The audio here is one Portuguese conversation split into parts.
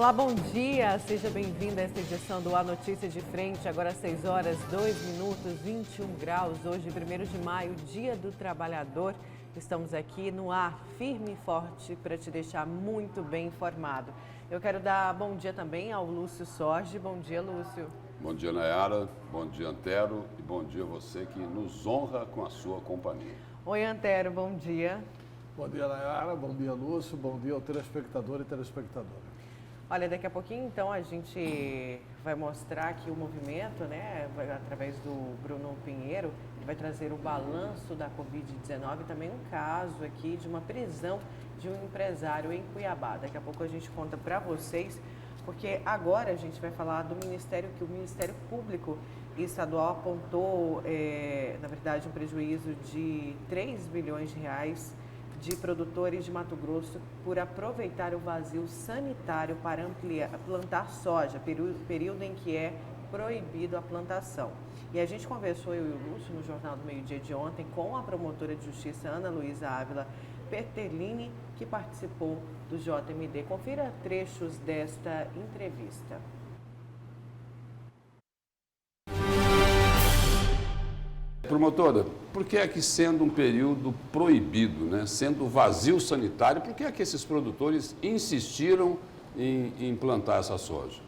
Olá, bom dia. Seja bem-vindo a esta edição do A Notícia de Frente. Agora 6 horas, 2 minutos, 21 graus. Hoje, 1º de maio, Dia do Trabalhador. Estamos aqui no ar, firme e forte, para te deixar muito bem informado. Eu quero dar bom dia também ao Lúcio Sorge. Bom dia, Lúcio. Bom dia, Nayara. Bom dia, Antero. E bom dia a você que nos honra com a sua companhia. Oi, Antero. Bom dia. Bom dia, Nayara. Bom dia, Lúcio. Bom dia ao telespectador e telespectadora. Olha, daqui a pouquinho, então, a gente vai mostrar aqui o movimento, né, através do Bruno Pinheiro. Ele vai trazer o balanço da Covid-19 e também um caso aqui de uma prisão de um empresário em Cuiabá. Daqui a pouco a gente conta para vocês, porque agora a gente vai falar do Ministério, que o Ministério Público Estadual apontou, na verdade, um prejuízo de 3 bilhões de reais de produtores de Mato Grosso por aproveitar o vazio sanitário para plantar soja, período em que é proibido a plantação. E a gente conversou, eu e o Lúcio, no Jornal do Meio Dia de ontem, com a promotora de justiça Ana Luísa Ávila Pertellini, que participou do JMD. Confira trechos desta entrevista. Promotora, por que é que sendo um período proibido, né, sendo vazio sanitário, por que é que esses produtores insistiram em plantar essa soja?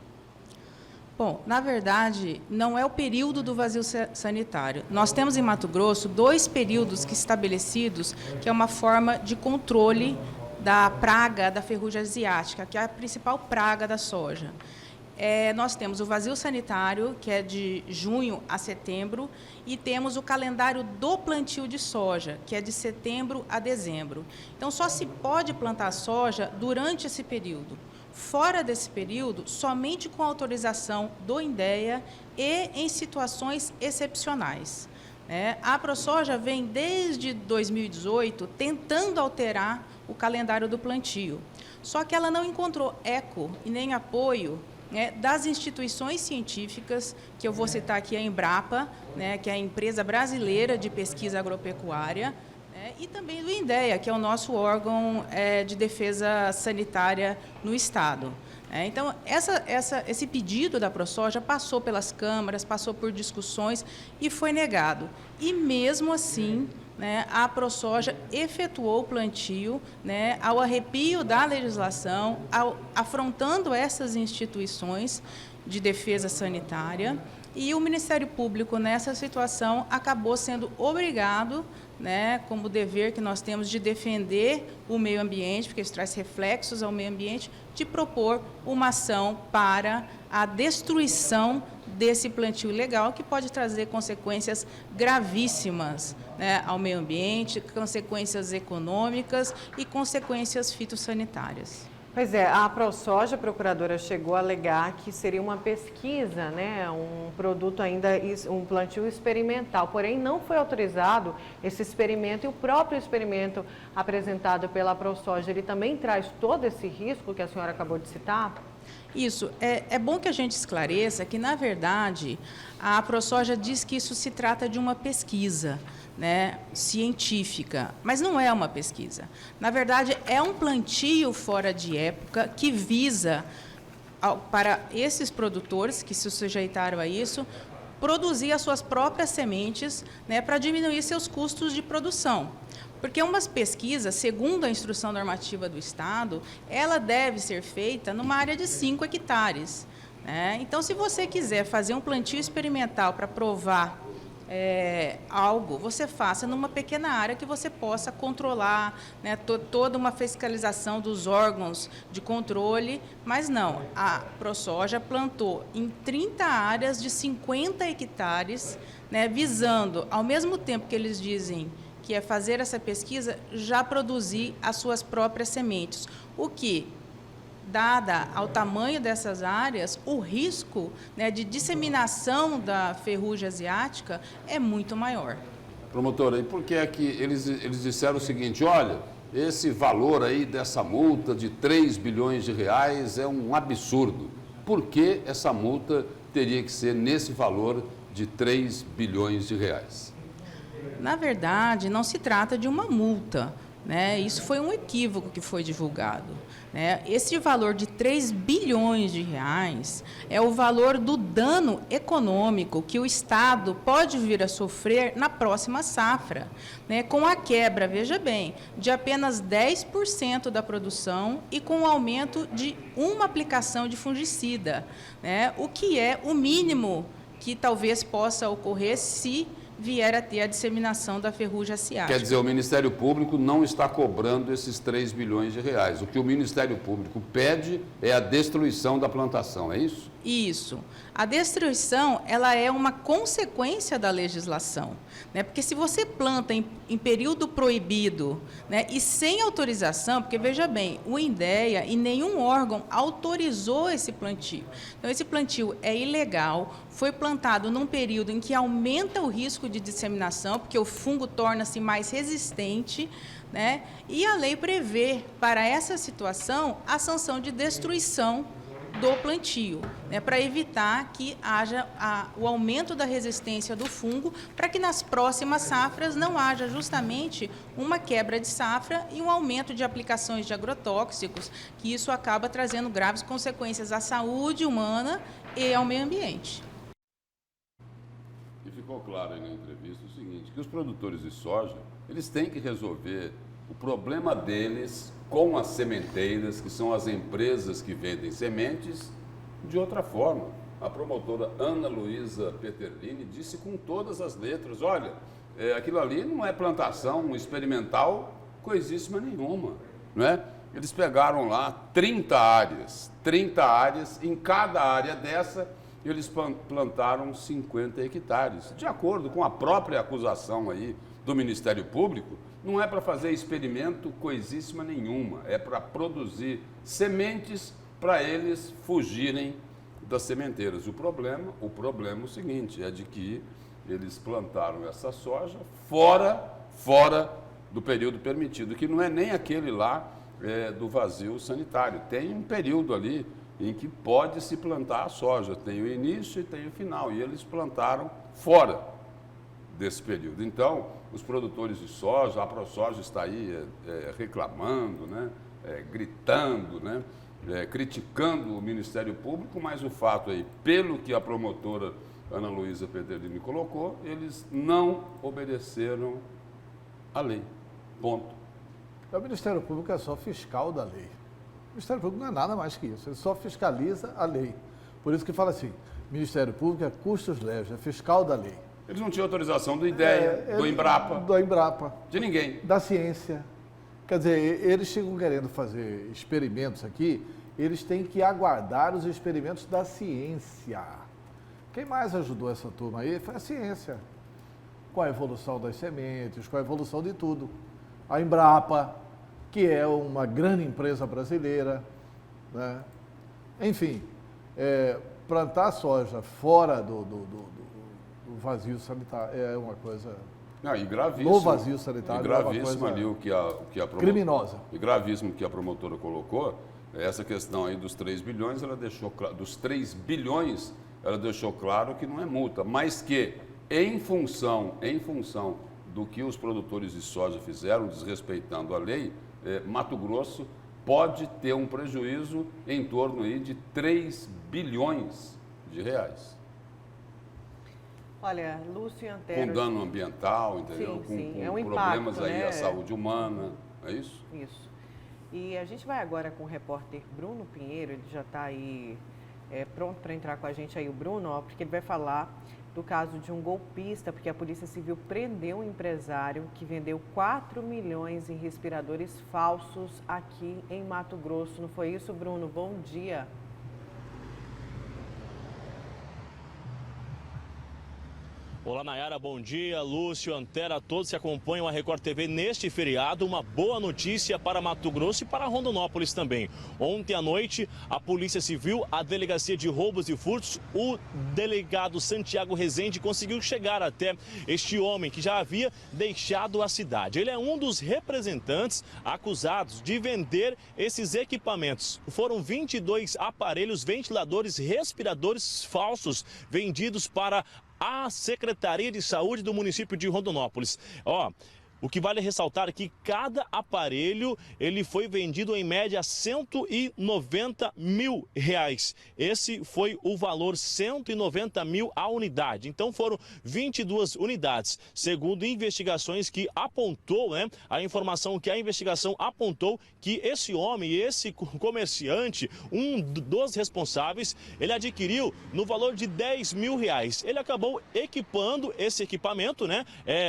Bom, na verdade, não é o período do vazio sanitário. Nós temos em Mato Grosso 2 períodos estabelecidos, que é uma forma de controle da praga da ferrugem asiática, que é a principal praga da soja. Nós temos o vazio sanitário, que é de junho a setembro, e temos o calendário do plantio de soja, que é de setembro a dezembro. Então, só se pode plantar soja durante esse período. Fora desse período, somente com autorização do INDEA e em situações excepcionais. A ProSoja vem desde 2018 tentando alterar o calendário do plantio, só que ela não encontrou eco e nem apoio das instituições científicas, que eu vou citar aqui a Embrapa, que é a empresa brasileira de pesquisa agropecuária, e também do INDEA, que é o nosso órgão de defesa sanitária no Estado. Então, esse pedido da ProSoja passou pelas câmaras, passou por discussões e foi negado. E, mesmo assim, a ProSoja efetuou o plantio, ao arrepio da legislação, afrontando essas instituições de defesa sanitária, e o Ministério Público, nessa situação, acabou sendo obrigado, como dever que nós temos de defender o meio ambiente, porque isso traz reflexos ao meio ambiente, de propor uma ação para a destruição desse plantio ilegal, que pode trazer consequências gravíssimas ao meio ambiente, consequências econômicas e consequências fitossanitárias. Pois é, a ProSoja, a procuradora, chegou a alegar que seria uma pesquisa, um produto ainda, um plantio experimental, porém não foi autorizado esse experimento, e o próprio experimento apresentado pela ProSoja, ele também traz todo esse risco que a senhora acabou de citar? Isso. É bom que a gente esclareça que, na verdade, a ProSoja diz que isso se trata de uma pesquisa, científica, mas não é uma pesquisa. Na verdade, é um plantio fora de época que visa, para esses produtores que se sujeitaram a isso, produzir as suas próprias sementes, para diminuir seus custos de produção. Porque uma pesquisa, segundo a instrução normativa do Estado, ela deve ser feita numa área de 5 hectares. Então, se você quiser fazer um plantio experimental para provar algo, você faça numa pequena área que você possa controlar, toda uma fiscalização dos órgãos de controle, mas não, a ProSoja plantou em 30 áreas de 50 hectares, visando, ao mesmo tempo que eles dizem que é fazer essa pesquisa, já produzir as suas próprias sementes, o que, dada ao tamanho dessas áreas, o risco de disseminação da ferrugem asiática é muito maior. Promotora, e por que é que eles disseram o seguinte, olha, esse valor aí dessa multa de 3 bilhões de reais é um absurdo. Por que essa multa teria que ser nesse valor de 3 bilhões de reais? Na verdade, não se trata de uma multa. né? Isso foi um equívoco que foi divulgado, né? Esse valor de 3 bilhões de reais é o valor do dano econômico que o Estado pode vir a sofrer na próxima safra, né? Com a quebra, veja bem, de apenas 10% da produção e com o aumento de uma aplicação de fungicida, né? O que é o mínimo que talvez possa ocorrer se vier a ter a disseminação da ferrugem asiática. Quer dizer, o Ministério Público não está cobrando esses 3 bilhões de reais. O que o Ministério Público pede é a destruição da plantação, é isso? Isso. A destruição, ela é uma consequência da legislação, né? Porque se você planta em período proibido, né, e sem autorização, porque veja bem, o INDEA e nenhum órgão autorizou esse plantio. Então, esse plantio é ilegal, foi plantado num período em que aumenta o risco de disseminação, porque o fungo torna-se mais resistente, né? E a lei prevê, para essa situação, a sanção de destruição do plantio, né, para evitar que haja o aumento da resistência do fungo, para que nas próximas safras não haja justamente uma quebra de safra e um aumento de aplicações de agrotóxicos, que isso acaba trazendo graves consequências à saúde humana e ao meio ambiente. E ficou claro aí na entrevista o seguinte, que os produtores de soja, eles têm que resolver o problema deles com as sementeiras, que são as empresas que vendem sementes, de outra forma. A promotora Ana Luísa Peterlini disse com todas as letras, olha, aquilo ali não é plantação experimental coisíssima nenhuma, não é? Eles pegaram lá 30 áreas, em cada área dessa eles plantaram 50 hectares. De acordo com a própria acusação aí do Ministério Público, não é para fazer experimento coisíssima nenhuma, é para produzir sementes para eles fugirem das sementeiras. O problema é o seguinte, é de que eles plantaram essa soja fora do período permitido, que não é nem aquele lá do vazio sanitário. Tem um período ali em que pode se plantar a soja, tem o início e tem o final, e eles plantaram fora desse período. Então, os produtores de soja, a ProSoja está aí reclamando, né, gritando, né, criticando o Ministério Público, mas o fato aí, pelo que a promotora Ana Luísa Peterlini colocou, eles não obedeceram à lei. Ponto. O Ministério Público é só fiscal da lei. O Ministério Público não é nada mais que isso, ele só fiscaliza a lei. Por isso que fala assim, Ministério Público é custos leves, é fiscal da lei. Eles não tinham autorização do IDEA, do Embrapa. Do Embrapa. De ninguém. Da ciência. Quer dizer, eles chegam querendo fazer experimentos aqui, eles têm que aguardar os experimentos da ciência. Quem mais ajudou essa turma aí foi a ciência. Com a evolução das sementes, com a evolução de tudo. A Embrapa, que é uma grande empresa brasileira, né? Enfim, plantar soja fora do vazio sanitário é uma coisa... Não, e gravíssimo. No vazio sanitário. E gravíssimo ali o que a promotora... Criminosa. E gravíssimo que a promotora colocou, essa questão aí dos 3 bilhões, ela deixou claro, dos 3 bilhões, ela deixou claro que não é multa, mas que em função do que os produtores de soja fizeram, desrespeitando a lei, Mato Grosso pode ter um prejuízo em torno aí de 3 bilhões de reais. Olha, Lúcio Antero... Com dano ambiental, entendeu? Sim, com é um problemas impacto, aí né? à saúde humana, é isso? Isso. E a gente vai agora com o repórter Bruno Pinheiro, ele já está aí pronto para entrar com a gente aí, o Bruno, ó, porque ele vai falar do caso de um golpista, porque a Polícia Civil prendeu um empresário que vendeu 4 milhões em respiradores falsos aqui em Mato Grosso. Não foi isso, Bruno? Bom dia. Olá, Nayara, bom dia. Lúcio, Antero, a todos que acompanham a Record TV neste feriado. Uma boa notícia para Mato Grosso e para Rondonópolis também. Ontem à noite, a Polícia Civil, a Delegacia de Roubos e Furtos, o delegado Santiago Rezende conseguiu chegar até este homem que já havia deixado a cidade. Ele é um dos representantes acusados de vender esses equipamentos. Foram 22 aparelhos, ventiladores, respiradores falsos vendidos para a Secretaria de Saúde do município de Rondonópolis. O que vale ressaltar é que cada aparelho ele foi vendido em média a R$190 mil. Esse foi o valor, 190 mil a unidade. Então foram 22 unidades. Segundo investigações que apontou, a informação que a investigação apontou que esse homem, esse comerciante, um dos responsáveis, ele adquiriu no valor de R$10 mil. Ele acabou equipando esse equipamento,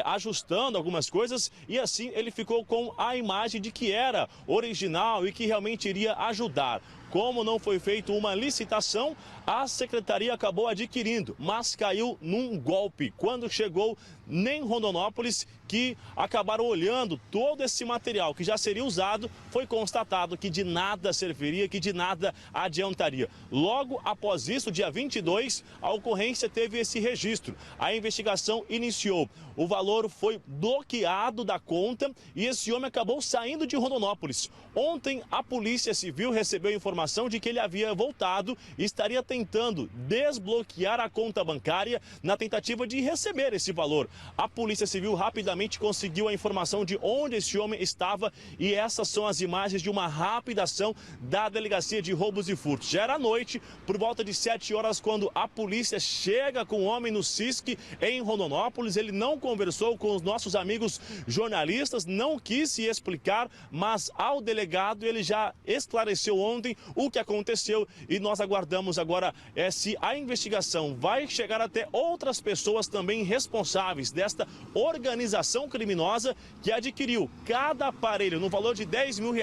ajustando algumas coisas e assim ele ficou com a imagem de que era original e que realmente iria ajudar. Como não foi feita uma licitação, a secretaria acabou adquirindo, mas caiu num golpe. Quando chegou em Rondonópolis, que acabaram olhando todo esse material que já seria usado, foi constatado que de nada serviria, que de nada adiantaria. Logo após isso, dia 22, a ocorrência teve esse registro. A investigação iniciou. O valor foi bloqueado da conta e esse homem acabou saindo de Rondonópolis. Ontem, a Polícia Civil recebeu informação de que ele havia voltado e estaria tentando desbloquear a conta bancária na tentativa de receber esse valor. A Polícia Civil rapidamente conseguiu a informação de onde esse homem estava e essas são as imagens de uma rápida ação da Delegacia de Roubos e Furtos. Já era noite, por volta de 7 horas, quando a polícia chega com o homem no CISC em Rondonópolis. Ele não conversou com os nossos amigos jornalistas, não quis se explicar, mas ao delegado ele já esclareceu ontem o que aconteceu e nós aguardamos agora se a investigação vai chegar até outras pessoas também responsáveis desta organização criminosa que adquiriu cada aparelho no valor de R$10 mil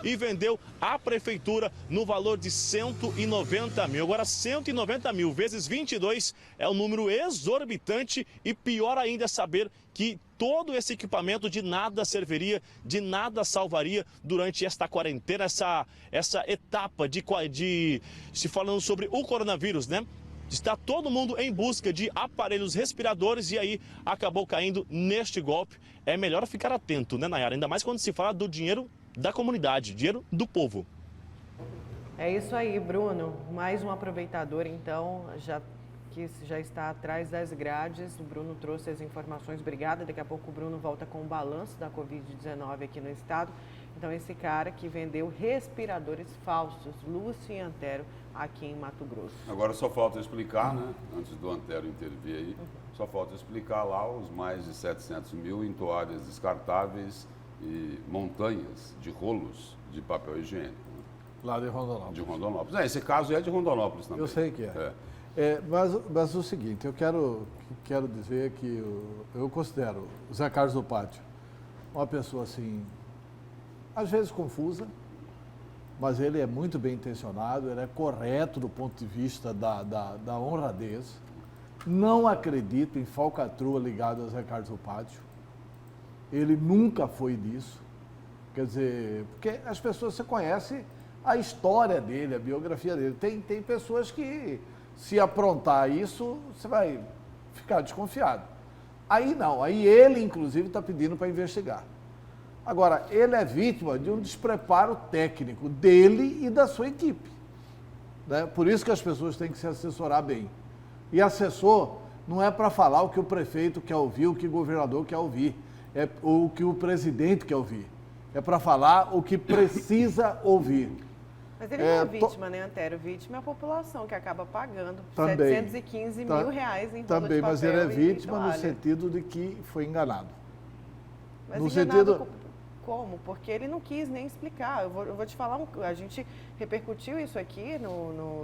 e vendeu à prefeitura no valor de 190 mil. Agora 190 mil vezes 22 é um número exorbitante e pior ainda é saber que todo esse equipamento de nada serviria, de nada salvaria durante esta quarentena, essa etapa se falando sobre o coronavírus, Está todo mundo em busca de aparelhos respiradores e aí acabou caindo neste golpe. É melhor ficar atento, Nayara? Ainda mais quando se fala do dinheiro da comunidade, dinheiro do povo. É isso aí, Bruno. Mais um aproveitador, então, que já está atrás das grades. O Bruno trouxe as informações. Obrigada. Daqui a pouco o Bruno volta com o balanço da Covid-19 aqui no estado. Então, esse cara que vendeu respiradores falsos, Lúcio Antero, aqui em Mato Grosso. Agora só falta explicar, antes do Antero intervir aí, só falta explicar lá os mais de 700 mil em toalhas descartáveis e montanhas de rolos de papel higiênico. Lá de Rondonópolis. De Rondonópolis. Esse caso é de Rondonópolis também. Eu sei que é. Mas o seguinte, eu quero dizer que eu considero o Zé Carlos do Pátio uma pessoa assim, às vezes confusa, mas ele é muito bem intencionado, ele é correto do ponto de vista da honradez. Não acredito em falcatrua ligada a Zé Carlos do Pátio. Ele nunca foi disso. Quer dizer, porque as pessoas, você conhece a história dele, a biografia dele. Tem pessoas que, se aprontar isso, você vai ficar desconfiado. Aí não, aí ele, inclusive, está pedindo para investigar. Agora, ele é vítima de um despreparo técnico dele e da sua equipe. Por isso que as pessoas têm que se assessorar bem. E assessor não é para falar o que o prefeito quer ouvir, o que o governador quer ouvir, ou o que o presidente quer ouvir. É para falar o que precisa ouvir. Mas ele não é vítima, Antero? Vítima é a população que acaba pagando também, 715 mil reais em rolo também, de papel. Mas ele é vítima no sentido de que foi enganado. Mas no sentido... Como? Porque ele não quis nem explicar. Eu vou te falar, a gente repercutiu isso aqui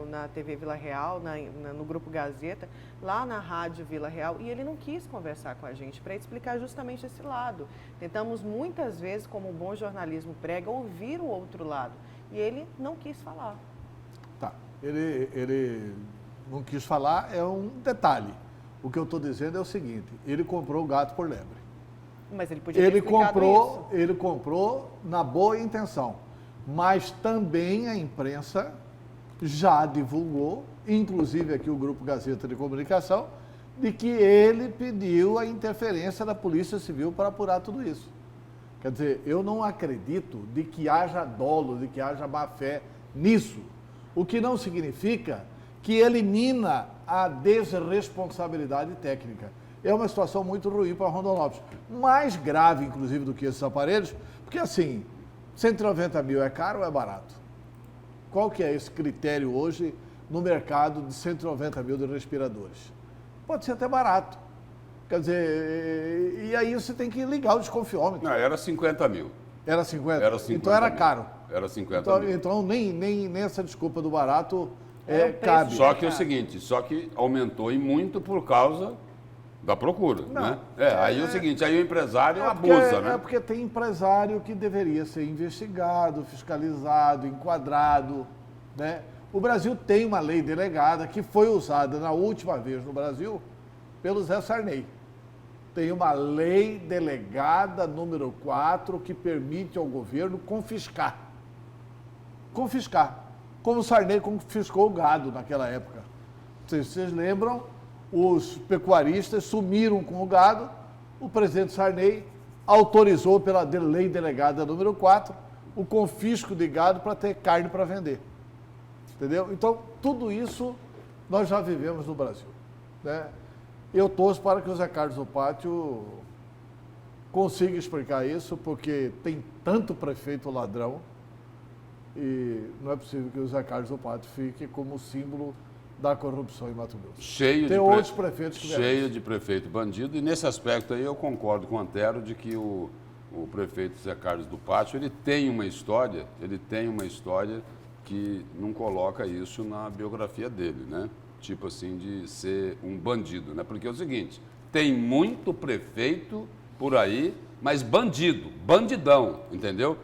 na TV Vila Real, no Grupo Gazeta, lá na Rádio Vila Real, e ele não quis conversar com a gente para explicar justamente esse lado. Tentamos muitas vezes, como o bom jornalismo prega, ouvir o outro lado, e ele não quis falar. Tá, ele não quis falar, é um detalhe. O que eu estou dizendo é o seguinte, ele comprou o gato por lebre. Mas ele podia ter explicado isso. Ele comprou na boa intenção, mas também a imprensa já divulgou, inclusive aqui o Grupo Gazeta de Comunicação, de que ele pediu a interferência da Polícia Civil para apurar tudo isso. Quer dizer, eu não acredito de que haja dolo, de que haja má-fé nisso, o que não significa que elimina a desresponsabilidade técnica. é uma situação muito ruim para Rondonópolis. Mais grave, inclusive, do que esses aparelhos, porque assim, 190 mil é caro ou é barato? Qual que é esse critério hoje no mercado de 190 mil de respiradores? Pode ser até barato. Quer dizer, e aí você tem que ligar o desconfiômetro. Não, era 50 mil. Era 50? Era 50 então era mil. caro. Era 50 mil. Então nem essa desculpa do barato Era um preço cabe. Só que é o seguinte, só que aumentou e muito por causa da procura, né? Aí é o seguinte, aí o empresário abusa, né? É porque tem empresário que deveria ser investigado, fiscalizado, enquadrado, né? O Brasil tem uma lei delegada que foi usada na última vez no Brasil pelo Zé Sarney. Tem uma lei delegada número 4 que permite ao governo confiscar. Confiscar. Como o Sarney confiscou o gado naquela época. Vocês lembram? Os pecuaristas sumiram com o gado, o presidente Sarney autorizou pela lei delegada número 4 o confisco de gado para ter carne para vender. Entendeu? Então, tudo isso nós já vivemos no Brasil, né? Eu torço para que o Zé Carlos do Pátio consiga explicar isso, porque tem tanto prefeito ladrão e não é possível que o Zé Carlos do Pátio fique como símbolo da corrupção em Mato Grosso. Tem outros prefeitos que cheio de prefeito bandido, e nesse aspecto aí eu concordo com o Antero de que o prefeito Zé Carlos do Pátio, ele tem uma história que não coloca isso na biografia dele, né? Tipo assim, de ser um bandido, né? Porque é o seguinte, tem muito prefeito por aí, mas bandido, bandidão, entendeu?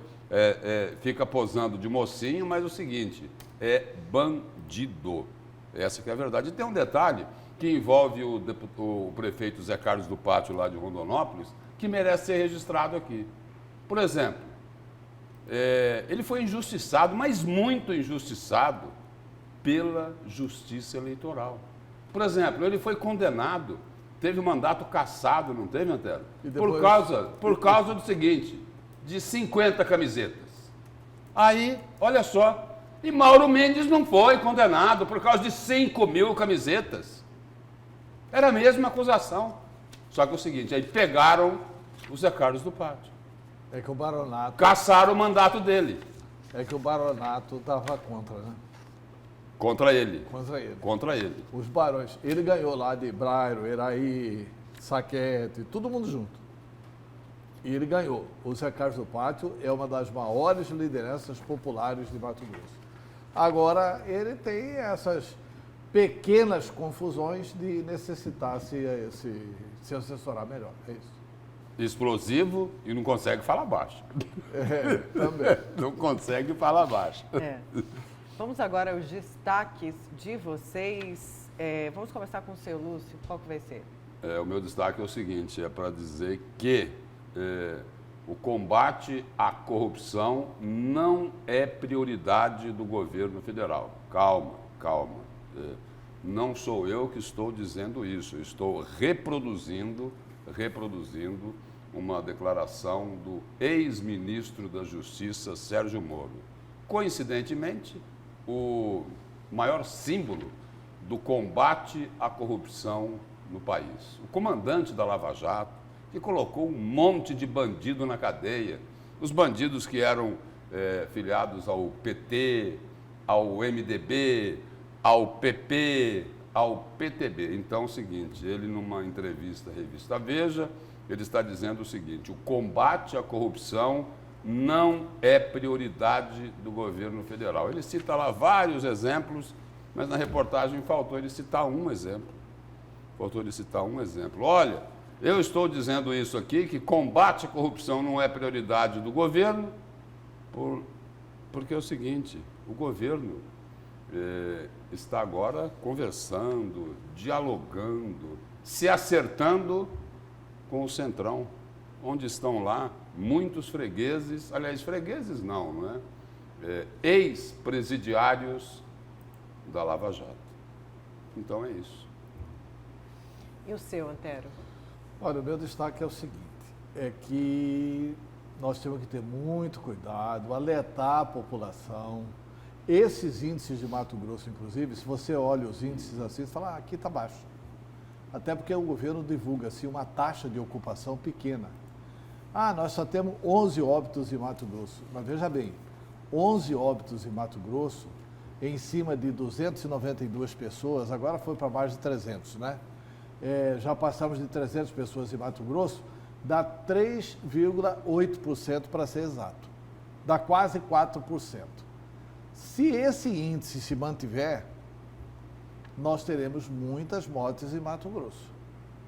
Fica posando de mocinho, mas o seguinte, é bandido. Essa que é a verdade. E tem um detalhe que envolve o prefeito Zé Carlos do Pátio, lá de Rondonópolis, que merece ser registrado aqui. Por exemplo, ele foi injustiçado, mas muito injustiçado, pela Justiça Eleitoral. Por exemplo, ele foi condenado, teve mandato cassado, não teve, Antero? Depois... Por causa do seguinte, de 50 camisetas. Aí, olha só, e Mauro Mendes não foi condenado por causa de 5 mil camisetas. Era a mesma acusação. Só que é o seguinte, aí pegaram o Zé Carlos do Pátio. É que o baronato... Cassaram o mandato dele. É que o baronato estava contra, né? Contra ele. Contra ele. Os barões. Ele ganhou lá de Brairo, Eraí, Saquete, todo mundo junto. E ele ganhou. O Zé Carlos do Pátio é uma das maiores lideranças populares de Mato Grosso. Agora, ele tem essas pequenas confusões de necessitar se assessorar melhor. É isso. Explosivo e não consegue falar baixo. Também. Não consegue falar baixo. Vamos agora aos destaques de vocês. Vamos começar com o seu, Lúcio. Qual que vai ser? O meu destaque é o seguinte, é para dizer que o combate à corrupção não é prioridade do governo federal. Calma. Não sou eu que estou dizendo isso, eu estou reproduzindo uma declaração do ex-ministro da Justiça, Sérgio Moro. Coincidentemente, o maior símbolo do combate à corrupção no país. O comandante da Lava Jato, que colocou um monte de bandido na cadeia. Os bandidos que eram filiados ao PT, ao MDB, ao PP, ao PTB. Então, é o seguinte, ele numa entrevista à revista Veja, ele está dizendo o seguinte, o combate à corrupção não é prioridade do governo federal. Ele cita lá vários exemplos, mas na reportagem faltou ele citar um exemplo. Olha, eu estou dizendo isso aqui, que combate à corrupção não é prioridade do governo, porque é o seguinte, o governo está agora conversando, dialogando, se acertando com o Centrão, onde estão lá muitos fregueses, aliás, fregueses não é? Ex-presidiários da Lava Jato. Então é isso. E o seu, Antero? Olha, o meu destaque é o seguinte, é que nós temos que ter muito cuidado, alertar a população. Esses índices de Mato Grosso, inclusive, se você olha os índices assim, você fala, aqui está baixo. Até porque o governo divulga assim, uma taxa de ocupação pequena. Ah, nós só temos 11 óbitos em Mato Grosso. Mas veja bem, 11 óbitos em Mato Grosso, em cima de 292 pessoas, agora foi para mais de 300, né? Já passamos de 300 pessoas em Mato Grosso, dá 3,8% para ser exato. Dá quase 4%. Se esse índice se mantiver, nós teremos muitas mortes em Mato Grosso,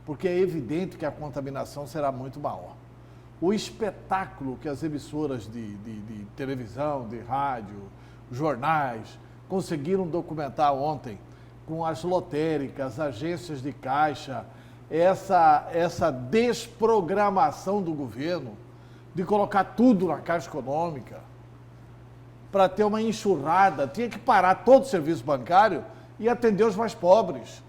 porque é evidente que a contaminação será muito maior. O espetáculo que as emissoras de televisão, de rádio, jornais, conseguiram documentar ontem, com as lotéricas, agências de caixa, essa desprogramação do governo de colocar tudo na Caixa Econômica para ter uma enxurrada, tinha que parar todo o serviço bancário e atender os mais pobres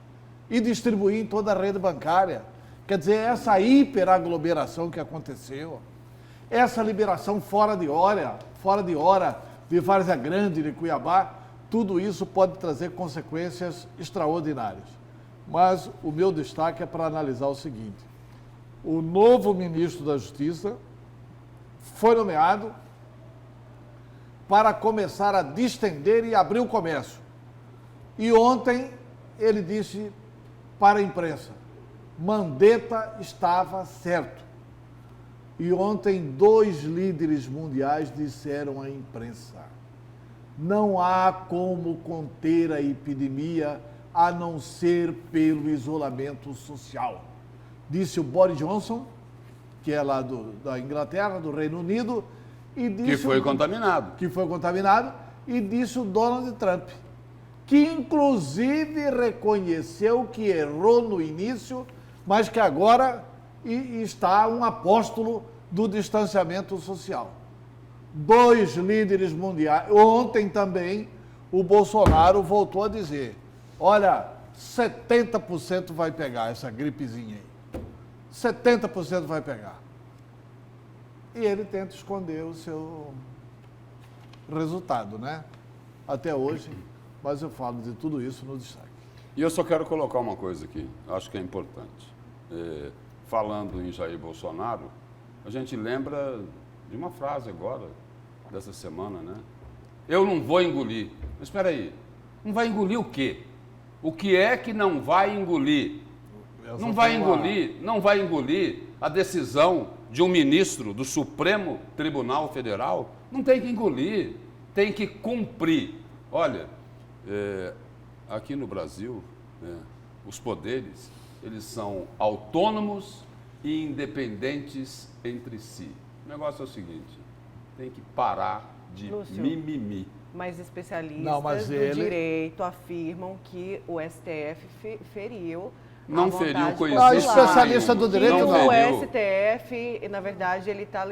e distribuir em toda a rede bancária. Quer dizer, essa hiperaglomeração que aconteceu, essa liberação fora de hora de Várzea Grande, de Cuiabá, tudo isso pode trazer consequências extraordinárias. Mas o meu destaque é para analisar o seguinte: o novo ministro da Justiça foi nomeado para começar a distender e abrir o comércio. E ontem ele disse para a imprensa: Mandetta estava certo. E ontem 2 líderes mundiais disseram à imprensa: não há como conter a epidemia a não ser pelo isolamento social. Disse o Boris Johnson, que é lá da Inglaterra, do Reino Unido, e disse Que foi contaminado. E disse o Donald Trump, que inclusive reconheceu que errou no início, mas que agora está um apóstolo do distanciamento social. 2 líderes mundiais. Ontem também o Bolsonaro voltou a dizer: olha, 70% vai pegar essa gripezinha aí. 70% vai pegar. E ele tenta esconder o seu resultado, né? Até hoje, mas eu falo de tudo isso no destaque. E eu só quero colocar uma coisa aqui, acho que é importante. Falando em Jair Bolsonaro, a gente lembra de uma frase agora, dessa semana, né? Eu não vou engolir. Mas espera aí, não vai engolir o quê? O que é que não vai engolir? Não vai engolir a decisão de um ministro do Supremo Tribunal Federal? Não tem que engolir, tem que cumprir. Olha, aqui no Brasil, os poderes, eles são autônomos e independentes entre si. O negócio é o seguinte: tem que parar de Lúcio, mimimi. Mas especialistas Não, mas do direito afirmam que o STF feriu Não a feriu vontade coisas. Não, popular. especialista do direito Que não. o STF, na verdade, ele está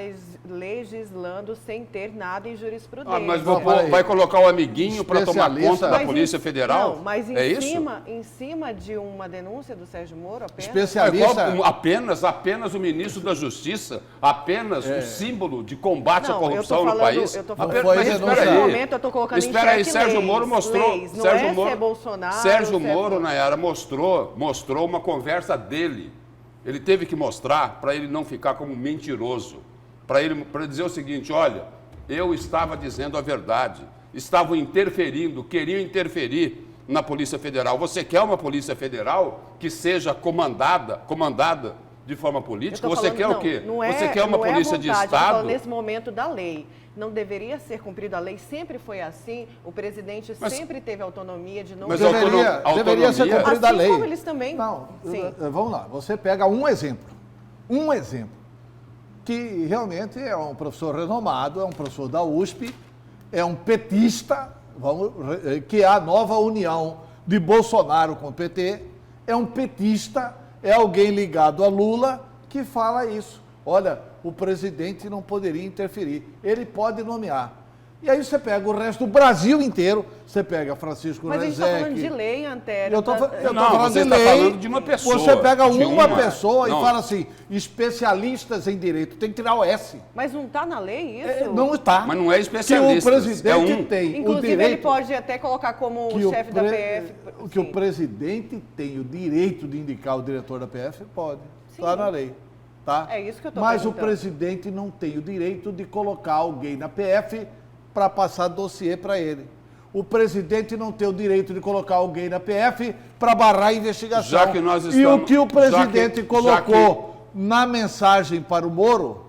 legislando sem ter nada em jurisprudência. Ah, mas Não, peraí. vai colocar o amiguinho para tomar conta da Mas Polícia Federal? Não, mas é isso? em cima de uma denúncia do Sérgio Moro apenas... Especialista... Apenas o ministro da Justiça, apenas o símbolo de combate à Não, corrupção eu tô no falando- país. eu tô falando- Mas Foi espera denúncia- aí. Nesse momento eu tô colocando em Espera aí, xeque Sérgio leis, Moro mostrou. leis. Não Sérgio é Moro, se é Bolsonaro, Sérgio se é- Moro, Nayara, mostrou uma conversa dele. Ele teve que mostrar para ele não ficar como mentiroso. Para ele dizer o seguinte: olha, eu estava dizendo a verdade. Estavam interferindo, queriam interferir na Polícia Federal. Você quer uma Polícia Federal que seja comandada de forma política? Eu tô Você falando- quer não, o quê? não é- Você quer uma não é a polícia de vontade, eu tô falando Estado? nesse momento da lei. Não deveria ser cumprida a lei, sempre foi assim. O presidente Mas- sempre teve autonomia de não... Mas Deveria ser autonomia- cumprida a Assim lei. como eles também... Não, Sim. vamos lá. Você pega um exemplo, que realmente é um professor renomado, é um professor da USP, é um petista, que é a nova união de Bolsonaro com o PT, é um petista, é alguém ligado a Lula que fala isso. Olha, o presidente não poderia interferir, ele pode nomear. E aí você pega o resto do Brasil inteiro, você pega Francisco Mas a gente Rezec. está falando de lei, Antério. Eu tô Não, falando você de está lei. falando de uma pessoa. Você pega de uma pessoa Não. e fala assim, especialistas em direito, tem que tirar o S. Mas não está na lei isso? Não está. Mas não é Que especialista. o presidente tem o Inclusive, direito... ele pode até colocar como que chefe da PF. Que o sim. presidente tem o direito de indicar o diretor da PF, pode. Está na lei. Tá? É isso que eu tô Mas o perguntando. presidente não tem o direito de colocar alguém na PF para passar dossiê para ele. O presidente não tem o direito de colocar alguém na PF para barrar a investigação. Já que nós E o estamos- que o presidente já que- colocou na mensagem para o Moro,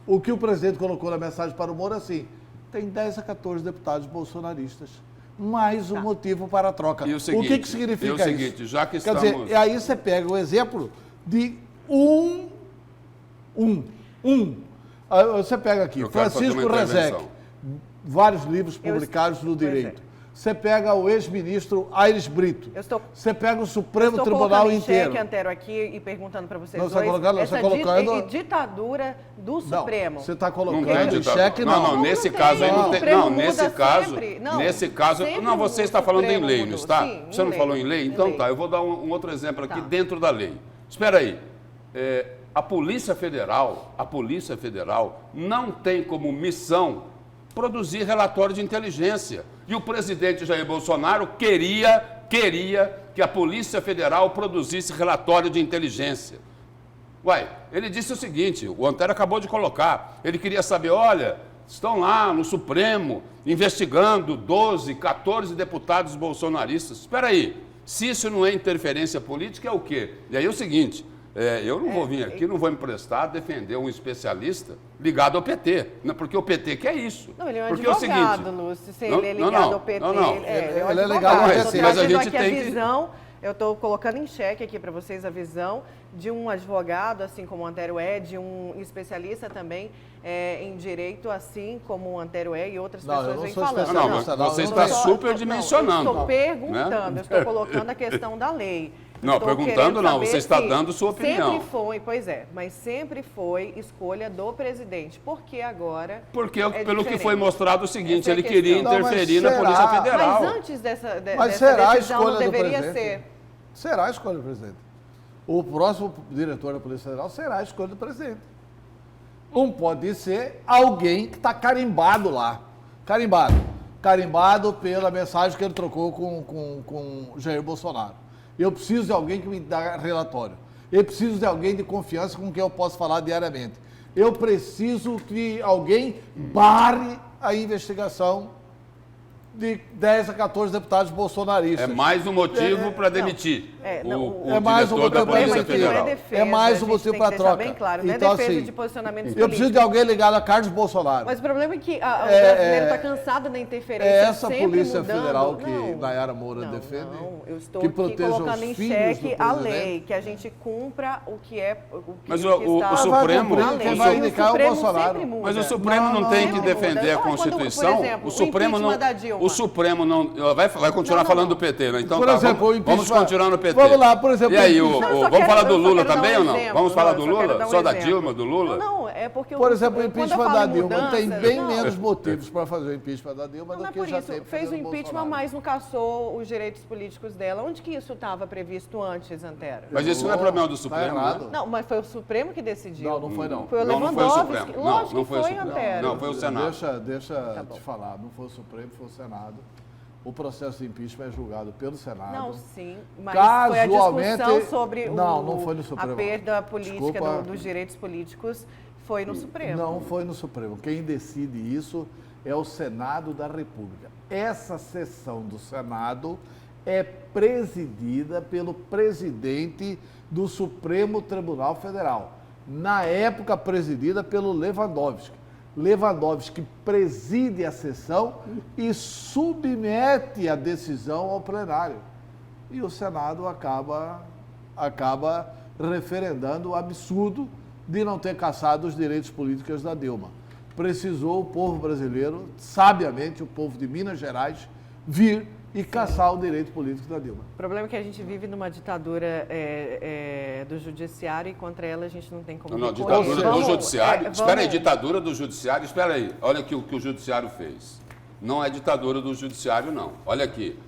o que o presidente colocou na mensagem para o Moro é assim, tem 10 a 14 deputados bolsonaristas. Mais um motivo para a troca. E o seguinte, que significa e o seguinte, isso? já que Quer estamos- dizer, aí você pega o exemplo de Aí você pega aqui, Eu quero fazer Francisco uma Rezec, intervenção. vários livros publicados no Pois é. direito. Você pega o ex-ministro Aires Brito. Eu estou- Você pega o Supremo Estou Tribunal colocando em inteiro. xeque, Antero, aqui e perguntando para vocês Não, você está dois, colocando- você essa está colocando- ditadura do Não, Supremo. você está Não colocando tem em ditadura. xeque, não. Não, nesse Não caso aí tem. não O tem. Supremo Não, nesse muda caso. sempre. Não, Nesse caso. sempre Não, você está falando em Supremo lei, não muda. está? Sim, Você em não lei. falou em lei? Em Então lei. tá, eu vou dar um outro exemplo aqui Tá. dentro da lei. Espera aí. A Polícia Federal não tem como missão produzir relatório de inteligência. E o presidente Jair Bolsonaro queria que a Polícia Federal produzisse relatório de inteligência. Uai, ele disse o seguinte, o Antero acabou de colocar, ele queria saber, olha, estão lá no Supremo investigando 12, 14 deputados bolsonaristas. Espera aí, se isso não é interferência política, é o quê? E aí é o seguinte, eu não vou vir aqui, não vou me prestar a defender um especialista ligado ao PT, né, porque o PT quer isso. Não, ele é um porque advogado, é o seguinte, Lúcio, se não, ele é não, ligado não, ao PT, não. ele Ele é um é advogado. legal ao Eu PT. estou Mas a trazendo gente aqui tem a que- visão, eu estou colocando em xeque aqui para vocês a visão de um advogado, assim como o Antero é, de um especialista também em direito, assim como o Antero é e outras Não, eu pessoas não vêm sou falando. especialista. Não, mas Não, você eu está não- superdimensionando. Eu estou perguntando, né? eu estou colocando a questão da lei. Não, Estou perguntando querendo não, saber você está se dando sua opinião. Sempre foi, pois é, mas sempre foi escolha do presidente. Por que agora? Porque, é pelo que diferente? foi mostrado o seguinte, Essa é a ele queria questão. Não, mas interferir na será? Polícia Federal. Mas antes dessa Mas dessa será a decisão escolha não do deveria presidente? ser. Será a escolha do presidente. O próximo diretor da Polícia Federal será a escolha do presidente. Não pode ser alguém que está carimbado lá. Carimbado. Carimbado pela mensagem que ele trocou com Jair Bolsonaro. Eu preciso de alguém que me dá relatório. Eu preciso de alguém de confiança com quem eu posso falar diariamente. Eu preciso que alguém barre a investigação de 10 a 14 deputados bolsonaristas. É mais um motivo para demitir não, o é mais um diretor da motivo pra Polícia demitir. Não é Federal. defesa, É mais um a gente motivo tem pra que deixar troca. bem claro, não Então, é defesa assim, de posicionamentos Eu preciso de políticos. alguém ligado a Carlos Bolsonaro. Mas o problema é que o brasileiro está cansado da interferência. É essa sempre Polícia mudando. Federal que Não, Nayara Moura não, defende, Não, eu estou que aqui proteja os colocando em filhos xeque do a presidente. lei, que a gente cumpra o que é. Mas o o que está Supremo- na quem lei. vai E indicar é o Supremo Bolsonaro. sempre muda. Mas o Supremo não, Não, tem não, que não. defender a Olha, quando, Constituição. por exemplo, o Supremo o não. impeachment da Dilma. O Supremo não. Vai continuar Não, falando não. do PT, né? Então Por tá, exemplo, o vamos impeachment- continuar no PT. Vamos lá, por exemplo, E aí, o o- impeachment- Não, eu só vamos falar quero- do eu só Lula quero dar também um ou não? exemplo. Vamos falar Não, do eu só quero Lula? dar um Só da exemplo. Dilma, do Lula? Não, é porque Por exemplo, o quando eu impeachment falo da em Dilma tem mudança, bem não. menos motivos para fazer o impeachment da Dilma Não do é que por já isso. tem Fez o fazendo impeachment, Bolsonaro. mas não cassou os direitos políticos dela. Onde que isso estava previsto antes, Antero? Mas isso não é problema do Tá Supremo, errado. né? Não, mas foi o Supremo que decidiu. Não, não foi não. Foi o Não, não foi o Lewandowski. Supremo. Lógico Não que foi o foi, Supremo. Antero. Não, foi o Senado. Deixa bom. te falar, não foi o Supremo, foi o Senado. O processo de impeachment é julgado pelo Senado. Não, sim, mas foi a Casualmente- discussão sobre Não foi no Supremo. a perda política Desculpa. dos direitos políticos foi no Supremo. Não foi no Supremo. Quem decide isso é o Senado da República. Essa sessão do Senado é presidida pelo presidente do Supremo Tribunal Federal. Na época, presidida pelo Lewandowski. Lewandowski preside a sessão e submete a decisão ao plenário. E o Senado acaba referendando o absurdo de não ter cassado os direitos políticos da Dilma. Precisou o povo brasileiro, sabiamente o povo de Minas Gerais, vir e caçar o direito político da Dilma. O problema é que a gente vive numa ditadura do judiciário e contra ela a gente não tem como Não, recorrer. ditadura do judiciário. vamos- Espera aí, ditadura do judiciário, espera aí. Olha aqui o que o judiciário fez. Não é ditadura do judiciário, não. Olha aqui.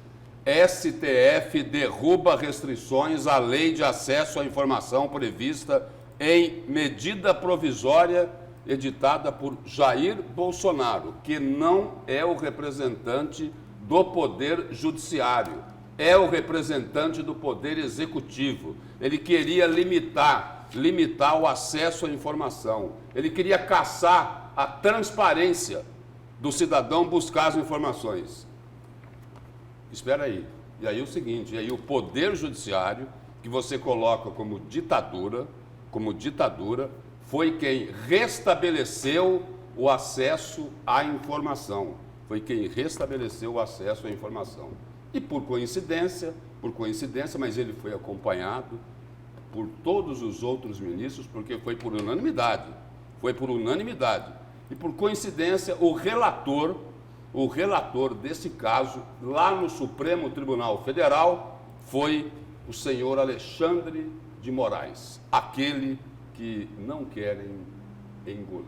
STF derruba restrições à lei de acesso à informação prevista em medida provisória editada por Jair Bolsonaro, que não é o representante do Poder Judiciário, é o representante do Poder Executivo. Ele queria limitar o acesso à informação. Ele queria caçar a transparência do cidadão buscar as informações. Espera aí. E aí o seguinte, e aí o Poder Judiciário, que você coloca como ditadura, foi quem restabeleceu o acesso à informação. Foi quem restabeleceu o acesso à informação. E por coincidência, mas ele foi acompanhado por todos os outros ministros, porque foi por unanimidade. E por coincidência, o relator desse caso, lá no Supremo Tribunal Federal, foi o senhor Alexandre de Moraes, aquele que não querem engolir.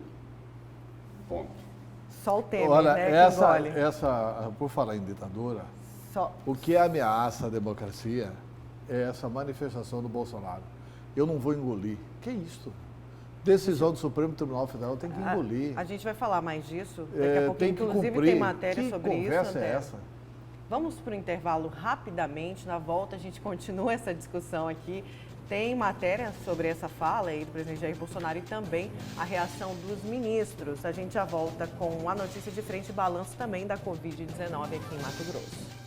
Ponto. Só o Temer, Olha, né, que engole. por falar em ditadura, Só- o que ameaça a democracia é essa manifestação do Bolsonaro. Eu não vou engolir. Que isso? Decisão do Supremo Tribunal Federal tem que engolir. A gente vai falar mais disso. Daqui a pouquinho, Tem que inclusive, cumprir. tem matéria Que sobre isso. conversa é André. essa? Vamos para o intervalo rapidamente. Na volta, a gente continua essa discussão aqui. Tem matéria sobre essa fala aí do presidente Jair Bolsonaro e também a reação dos ministros. A gente já volta com a notícia de frente e balanço também da Covid-19 aqui em Mato Grosso.